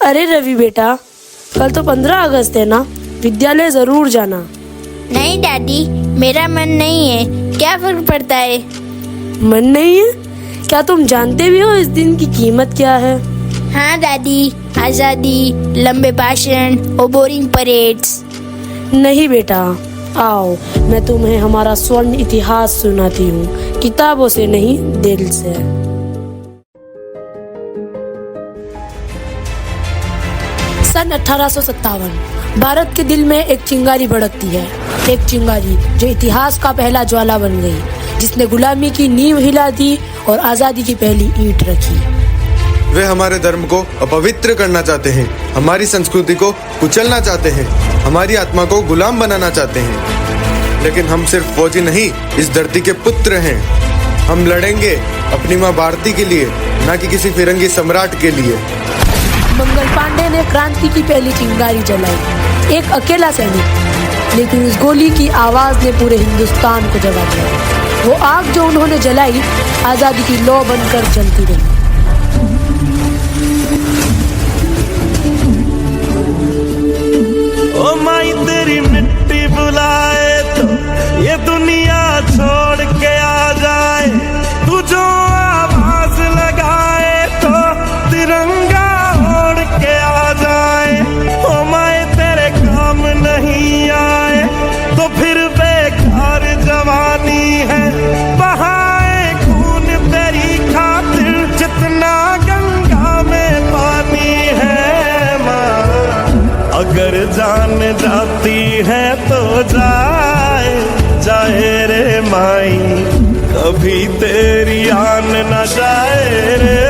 अरे रवि बेटा, कल तो 15 अगस्त है ना, विद्यालय जरूर जाना। नहीं दादी, मेरा मन नहीं है, क्या फर्क पड़ता है। मन नहीं है? क्या तुम जानते भी हो इस दिन की कीमत क्या है? हाँ दादी, आजादी, लंबे भाषण और बोरिंग परेड्स। नहीं बेटा, आओ मैं तुम्हें हमारा स्वर्ण इतिहास सुनाती हूँ, किताबों से नहीं दिल से। सन 1857 भारत के दिल में एक चिंगारी भड़कती है, एक चिंगारी जो इतिहास का पहला ज्वाला बन गई, जिसने गुलामी की नींव हिला दी और आजादी की पहली ईंट रखी। वे हमारे धर्म को अपवित्र करना चाहते हैं, हमारी संस्कृति को कुचलना चाहते हैं, हमारी आत्मा को गुलाम बनाना चाहते हैं। लेकिन हम सिर्फ फौजी नहीं, इस धरती के पुत्र हैं। हम लड़ेंगे अपनी माँ भारती के लिए, न कि किसी फिरंगी सम्राट के लिए। मंगल पांडे ने क्रांति की पहली चिंगारी जलाई, एक अकेला सैनिक, लेकिन उस गोली की आवाज ने पूरे हिंदुस्तान को जगा दिया। वो आग जो उन्होंने जलाई, आजादी की लौ बनकर जलती रही। ओ माई तेरी मिट्टी बुलाए तो ये दुनिया छोड़ के आ जाए, तू जो आवाज लगाए तो तिरंगा ओढ़ के आ जाए। ओ माई तेरे काम नहीं आए तो फिर बेकार जवानी है, बहाए खून तेरी खातिर जितना गंगा में पानी है। माँ अगर जान जाती है तो जाए जाए रे माई, कभी तेरी आन न जाए रे।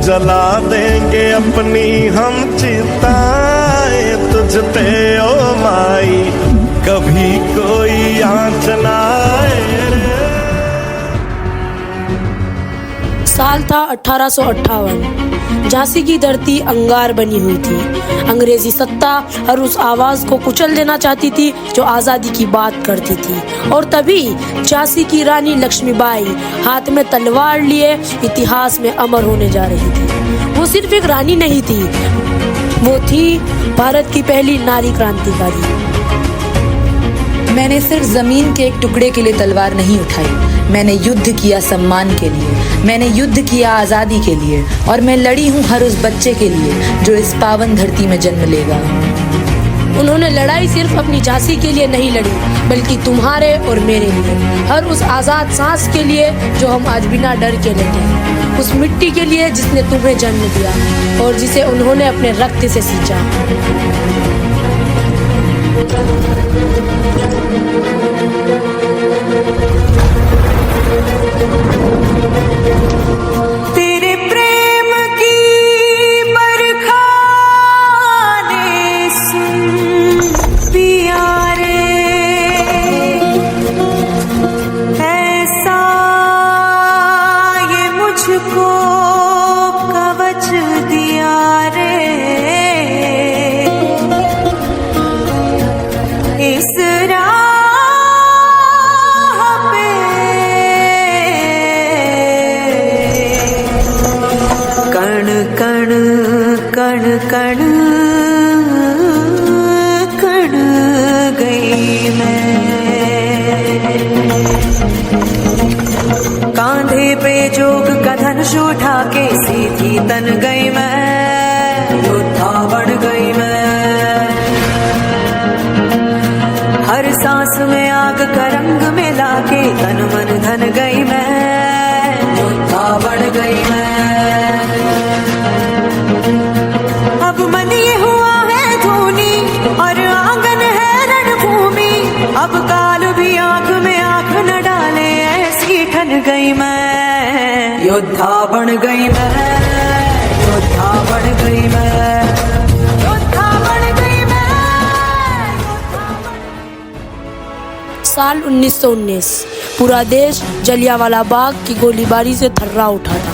जला देंगे अपनी हम चिताएं तुझ पे ओ माई, कभी कोई आँच न आए रे। साल था 1858। झांसी की धरती अंगार बनी हुई थी। अंग्रेजी सत्ता हर उस आवाज को कुचल देना चाहती थी जो आजादी की बात करती थी। और तभी झांसी की रानी लक्ष्मीबाई हाथ में तलवार लिए इतिहास में अमर होने जा रही थी। वो सिर्फ एक रानी नहीं थी, वो थी भारत की पहली नारी क्रांतिकारी। मैंने सिर्फ जमीन के एक टुकड़े के लिए तलवार नहीं उठाई, मैंने युद्ध किया सम्मान के लिए, मैंने युद्ध किया आजादी के लिए, और मैं लड़ी हूँ हर उस बच्चे के लिए जो इस पावन धरती में जन्म लेगा। उन्होंने लड़ाई सिर्फ अपनी झांसी के लिए नहीं लड़ी, बल्कि तुम्हारे और मेरे लिए, हर उस आजाद सांस के लिए जो हम आज बिना डर के लेते हैं, उस मिट्टी के लिए जिसने तुम्हें जन्म दिया और जिसे उन्होंने अपने रक्त से सींचा। तेरे प्रेम की बरखा ने सुन पिया रे, ऐसा ये मुझको कवच दिया रे। इस कण कण कण गई मैं, कांधे पे जोग का धनुष उठा के सीधी तन गई मैं, योद्धा बन गई मैं। हर सांस में आग का रंग मिला के तन मन धन गई मैं, योद्धा बन गई मैं। अब मन ये हुआ है धूनी और आंगन है रणभूमि, अब काल भी आंख में आंख न डाले ऐसी ठन गई मैं, योद्धा बन गई मैं, योद्धा बन गई मैं, योद्धा बन गई मैं। साल 1919 पूरा देश जलियांवाला बाग की गोलीबारी से थर्रा उठा था।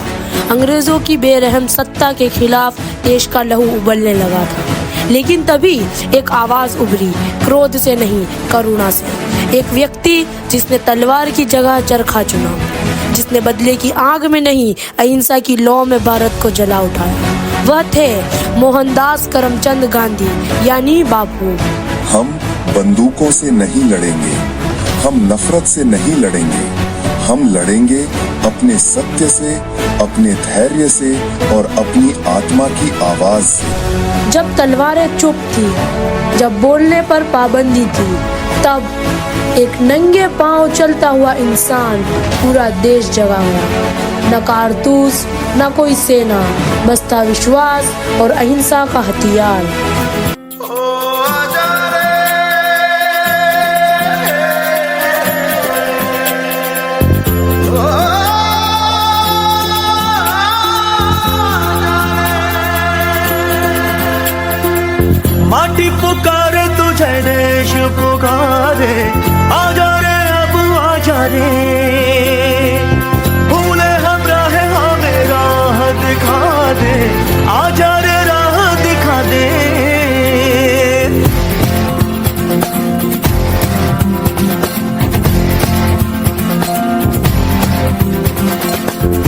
अंग्रेजों की बेरहम सत्ता के खिलाफ देश का लहू उबलने लगा था। लेकिन तभी एक आवाज उभरी, क्रोध से नहीं करुणा से। एक व्यक्ति जिसने तलवार की जगह चरखा चुना, जिसने बदले की आग में नहीं अहिंसा की लौ में भारत को जला उठाया, वह थे मोहनदास करमचंद गांधी यानी बापू। हम बंदूकों से नहीं लड़ेंगे, हम नफरत से नहीं लड़ेंगे, हम लड़ेंगे अपने सत्य से, अपने धैर्य से और अपनी आत्मा की आवाज से। जब तलवारें चुप थी, जब बोलने पर पाबंदी थी, तब एक नंगे पांव चलता हुआ इंसान पूरा देश जगा हुआ। न कारतूस, न कोई सेना, बस था विश्वास और अहिंसा का हथियार। माटी पुकारे तुझे, देश पुकारे, आजा रे अब आजा रे, भूले हम राह हमें राह दिखा दे, आजा रे राह दिखा दे।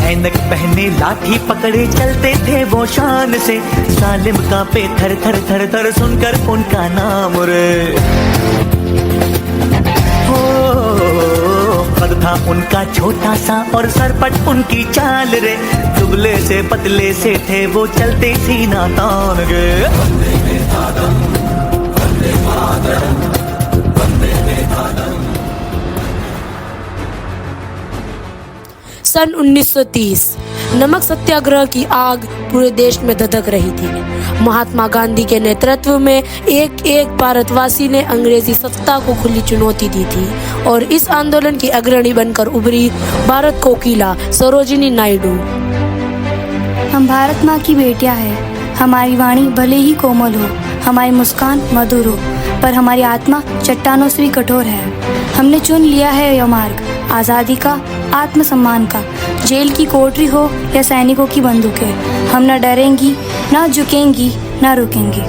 ऐनक पहने लाठी पकड़े चलते थे वो शान से, सालिम कांपे थर थर थर थर सुनकर उनका नाम रे। हो कद था उनका छोटा सा और सरपट उनकी चाल रे, दुबले से पतले से थे वो चलते सीना तान गे। सन 1930 नमक सत्याग्रह की आग पूरे देश में धधक रही थी। महात्मा गांधी के नेतृत्व में एक एक भारतवासी ने अंग्रेजी सत्ता को खुली चुनौती दी थी और इस आंदोलन की अग्रणी बनकर उभरी भारत कोकिला सरोजिनी नायडू। हम भारत माँ की बेटियां हैं। हमारी वाणी भले ही कोमल हो, हमारी मुस्कान मधुर हो, पर हमारी आत्मा चट्टानों से भी कठोर है। हमने चुन लिया है यह मार्ग, आज़ादी का, आत्मसम्मान का। जेल की कोठरी हो या सैनिकों की बंदूकें, हम न डरेंगी, न झुकेंगी, न रुकेंगी।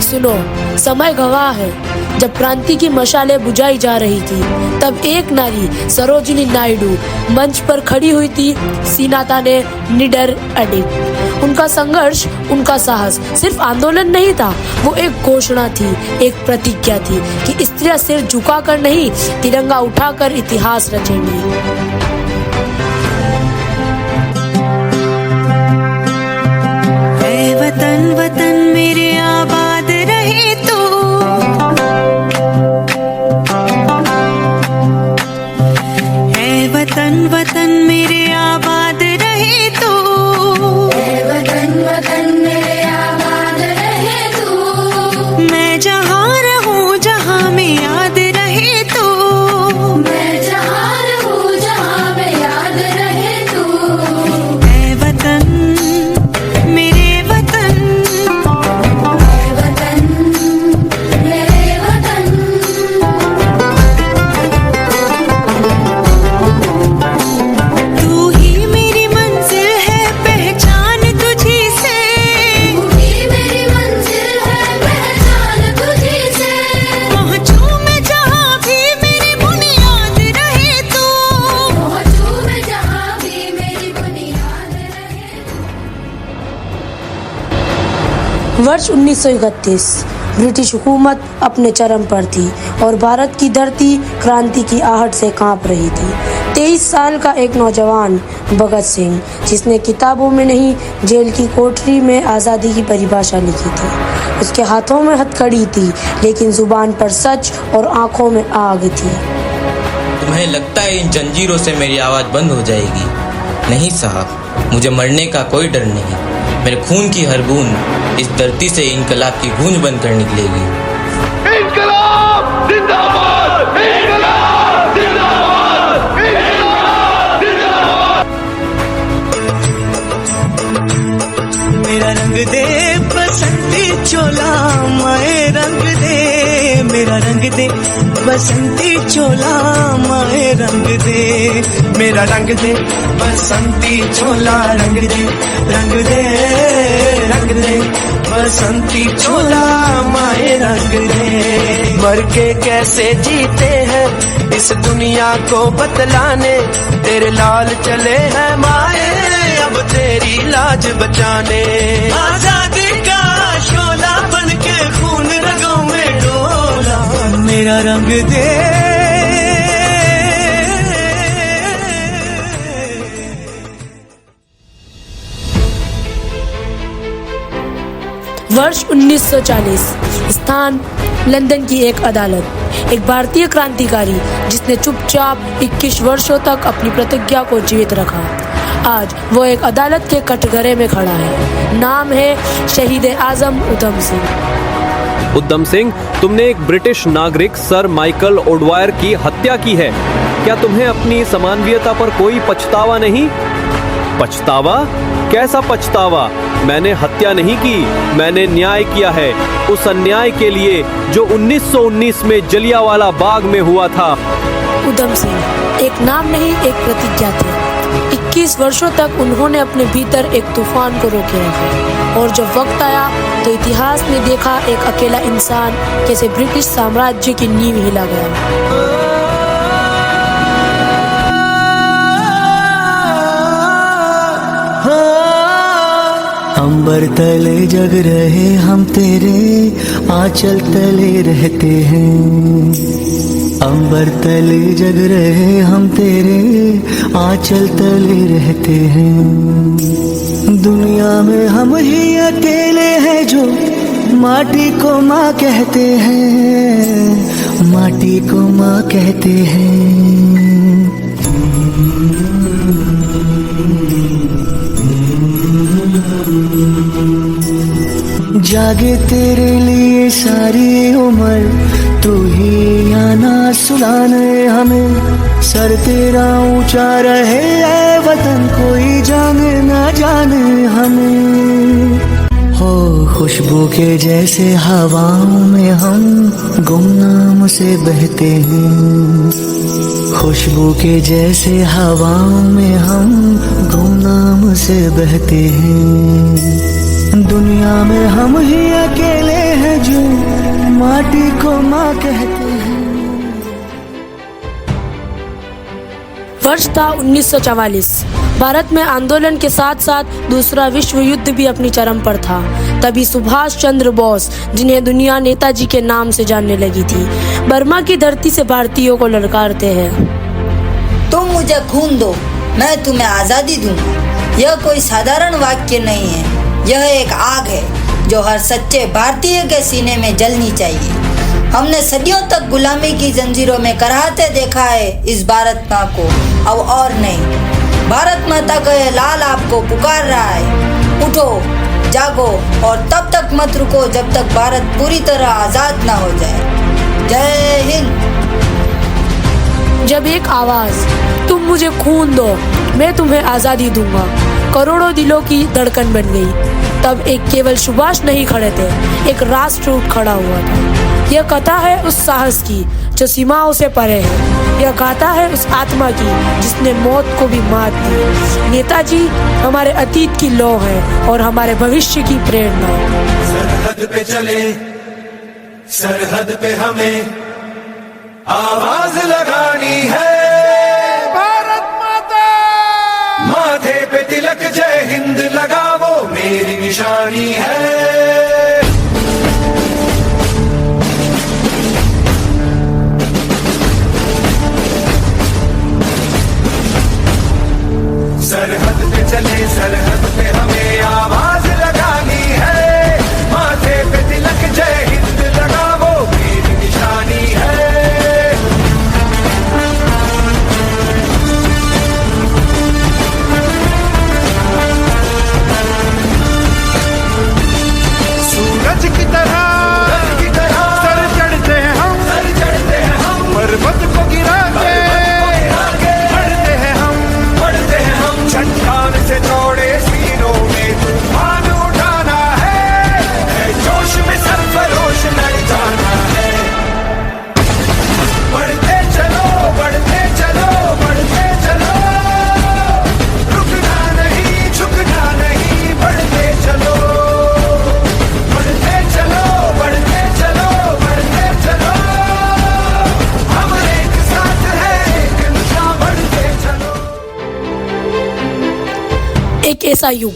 सुनो, समय गवाह है। जब क्रांति की मशालें बुझाई जा रही थी, तब एक नारी सरोजिनी नायडू मंच पर खड़ी हुई थी, सीना ताने, निडर, अडिग। उनका संघर्ष, उनका साहस सिर्फ आंदोलन नहीं था, वो एक घोषणा थी, एक प्रतिज्ञा थी कि स्त्रियां सिर झुकाकर नहीं, तिरंगा उठाकर इतिहास रचेंगी। ऐ वतन वतन मेरे आबाद रहे तू, ऐ वतन वतन मेरे आबाद रहे तू, ऐ वतन वतन मेरे आबाद रहे तू। मैं जहाँ रहूँ जहाँ में याद रहे तू, मैं जहाँ रहूँ जहाँ में याद रहे तू। ऐ वतन मेरे वतन, ऐ वतन मेरे वतन। तू ही मेरी मंजिल है, पहचान तुझी से, तू ही मेरी मंजिल है, पहचान तुझी से। पहुँचूं मैं जहाँ भी मेरी बुनियाद रहे तू, पहुँचूं मैं जहाँ भी मेरी बुनियाद रहे तू। वर्ष 1931 ब्रिटिश हुकूमत अपने चरम पर थी और भारत की धरती क्रांति की आहट से कांप रही थी। 23 साल का एक नौजवान भगत सिंह, जिसने किताबों में नहीं जेल की कोठरी में आज़ादी की परिभाषा लिखी थी। उसके हाथों में हथकड़ी थी, लेकिन जुबान पर सच और आंखों में आग थी। तुम्हें लगता है इन जंजीरों से मेरी आवाज़ बंद हो जाएगी? नहीं साहब, मुझे मरने का कोई डर नहीं। मेरे खून की हर बूंद इस धरती से इनकलाब की गूंज बनकर निकलेगी। इनकलाब जिंदाबाद, इनकलाब जिंदाबाद, इनकलाब जिंदाबाद। मेरा रंग दे बसंती चोला, माए रंग दे, मेरा रंग दे बसंती चोला, माए रंग दे, मेरा रंग दे बसंती चोला, रंग दे, रंग दे, रंग दे। बसंती चोला माए रंग दे। मर के कैसे जीते हैं इस दुनिया को बतलाने, तेरे लाल चले हैं माए अब तेरी लाज बचाने। आजादी का शोला बन के खून रगों में डोला, मेरा रंग दे। वर्ष 1940, स्थान लंदन की एक अदालत। एक भारतीय क्रांतिकारी जिसने चुपचाप 21 वर्षों तक अपनी प्रतिज्ञा को जीवित रखा, आज वो एक अदालत के कटघरे में खड़ा है। नाम है शहीद आजम उधम सिंह। उधम सिंह, तुमने एक ब्रिटिश नागरिक सर माइकल ओडवायर की हत्या की है। क्या तुम्हें अपनी समानवीयता पर कोई पछतावा नहीं? पछतावा? कैसा पछतावा? मैंने हत्या नहीं की, मैंने न्याय किया है, उस अन्याय के लिए जो 1919 में जलियांवाला बाग में हुआ था। उधम सिंह एक नाम नहीं, एक प्रतिज्ञा थी। 21 वर्षों तक उन्होंने अपने भीतर एक तूफान को रोके रखा, और जब वक्त आया तो इतिहास ने देखा एक अकेला इंसान कैसे ब्रिटिश साम्राज्य की नींव हिला गया। अंबर तले जग रहे हम तेरे आंचल तले रहते हैं। अंबर तले जग रहे हम तेरे आंचल तले रहते हैं। दुनिया में हम ही अकेले हैं जो माटी को माँ कहते हैं, माटी को माँ कहते हैं। जागे तेरे लिए सारी उम्र, तू ही आना सुलाने हमें। सर तेरा ऊंचा रहे ऐ वतन, कोई जाने ना जाने हमें। हो खुशबू के जैसे हवाओं में हम गुमनाम से बहते हैं। खुशबू के जैसे हवाओं में हम गुमनाम से बहते हैं। दुनिया में हम ही अकेले हैं जो माटी को माँ कहते हैं। वर्ष था 1944। भारत में आंदोलन के साथ साथ दूसरा विश्व युद्ध भी अपनी चरम पर था। तभी सुभाष चंद्र बोस, जिन्हें दुनिया नेताजी के नाम से जानने लगी थी, बर्मा की धरती से भारतीयों को ललकारते हैं। तुम मुझे खून दो, मैं तुम्हें आजादी दूंगा। यह कोई साधारण वाक्य नहीं है, यह एक आग है जो हर सच्चे भारतीय के सीने में जलनी चाहिए। हमने सदियों तक गुलामी की जंजीरों में कराहते देखा है इस भारत माँ को, अब और नहीं। भारत माता का यह लाल आपको पुकार रहा है, उठो, जागो और तब तक मत रुको जब तक भारत पूरी तरह आजाद ना हो जाए। जय हिंद। जब एक आवाज, तुम मुझे खून दो, मैं तुम्हें आजादी दूंगा, करोड़ों दिलों की धड़कन बन गई, तब एक केवल सुभाष नहीं खड़े थे, एक राष्ट्र उठ खड़ा हुआ था। यह कथा है उस साहस की जो सीमाओं से परे है। यह गाथा है उस आत्मा की जिसने मौत को भी मात दी। नेताजी हमारे अतीत की लौ है और हमारे भविष्य की प्रेरणा। सरहद पे चले, सरहद पे हमें आवाज लगानी है। भारत माता, माथे पे तिलक जय हिंद लगावो, मेरी निशानी है। सरहद पे चले, सरहद पे हमें आवाज लगानी है। माथे पे तिलक जय हिंद लगावो, मेरी निशानी है। ऐसा युग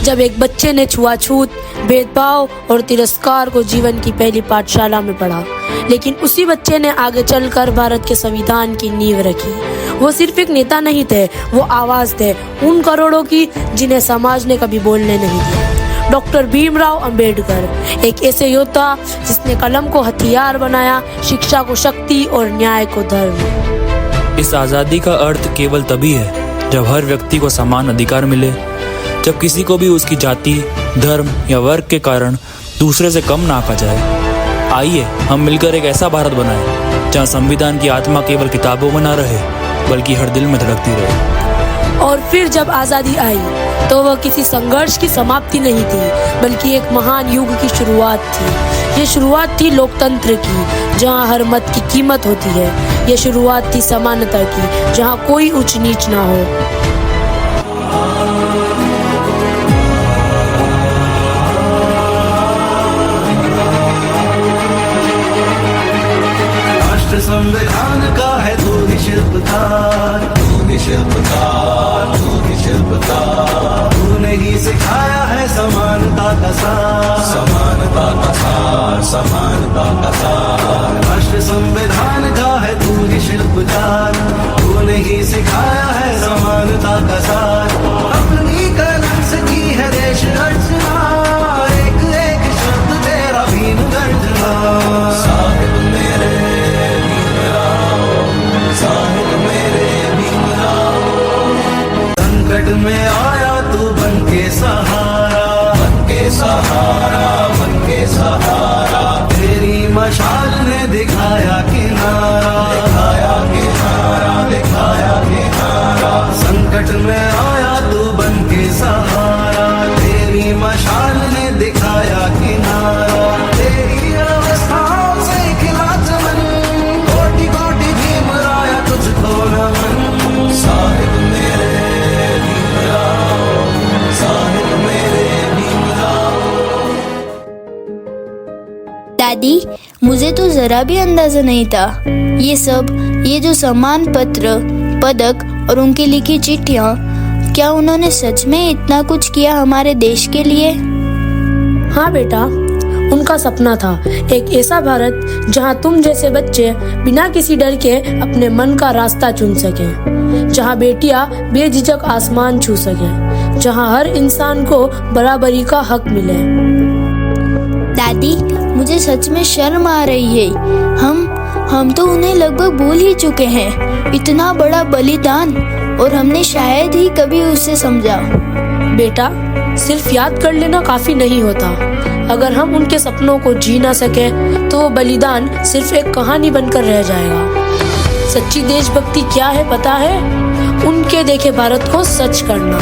जब एक बच्चे ने छुआछूत, भेदभाव और तिरस्कार को जीवन की पहली पाठशाला में पढ़ा, लेकिन उसी बच्चे ने आगे चलकर भारत के संविधान की नींव रखी। वो सिर्फ एक नेता नहीं थे, वो आवाज थे उन करोड़ों की जिन्हें समाज ने कभी बोलने नहीं दिया। डॉक्टर भीमराव अंबेडकर, एक ऐसे योद्धा जिसने कलम को हथियार बनाया, शिक्षा को शक्ति और न्याय को धर्म। इस आज़ादी का अर्थ केवल तभी है जब हर व्यक्ति को समान अधिकार मिले, जब किसी को भी उसकी जाति, धर्म या वर्ग के कारण दूसरे से कम ना आंका जाए। आइए हम मिलकर एक ऐसा भारत बनाएं जहां संविधान की आत्मा केवल किताबों में ना रहे बल्कि हर दिल में धड़कती रहे। और फिर जब आज़ादी आई तो वह किसी संघर्ष की समाप्ति नहीं थी, बल्कि एक महान युग की शुरुआत थी। ये शुरुआत थी लोकतंत्र की, जहां हर मत की कीमत होती है। ये शुरुआत थी समानता की, जहां कोई ऊंच नीच ना हो। राष्ट्र संविधान का है तू ही शिल्पकार, तू ही शिल्पकार, तू ही शिल्पकार। तूने ही सिखाया है समानता का सार, समानता का सार, समानता का सार। राष्ट्र संविधान का है तू ही शिल्पकार, तूने ही सिखाया है समानता का सार। अपनी कलम से की है देश रचना, एक एक शब्द तेरा भीम गर्जना। साहिब मेरे संकट में आया तू बन के सहारा, बन के सहारा, बन के सहारा। तेरी मशाल ने दिखाया किनारा, दिखाया किनारा, दिखाया किनारा। संकट में आया तू बन के सहारा, तेरी मशाल ने दिखाया किनारा। तेरी अवस्थाओं से खिला चमन, कोटि कोटि भीम राया तुझको नमन। साहिब मेरे दादी, मुझे तो जरा भी अंदाजा नहीं था ये सब, ये जो सम्मान पत्र, पदक और उनकी लिखी चिट्ठियाँ, क्या उन्होंने सच में इतना कुछ किया हमारे देश के लिए? हाँ बेटा, उनका सपना था एक ऐसा भारत जहाँ तुम जैसे बच्चे बिना किसी डर के अपने मन का रास्ता चुन सके, जहाँ बेटियाँ बेझिझक आसमान छू सके, जहाँ हर इंसान को बराबरी का हक मिले। दादी, मुझे सच में शर्म आ रही है। हम तो उन्हें लगभग भूल ही चुके हैं। इतना बड़ा बलिदान, और हमने शायद ही कभी उसे समझा। बेटा, सिर्फ याद कर लेना काफी नहीं होता। अगर हम उनके सपनों को जी ना सके तो वो बलिदान सिर्फ एक कहानी बनकर रह जाएगा। सच्ची देशभक्ति क्या है पता है? उनके देखे भारत को सच करना।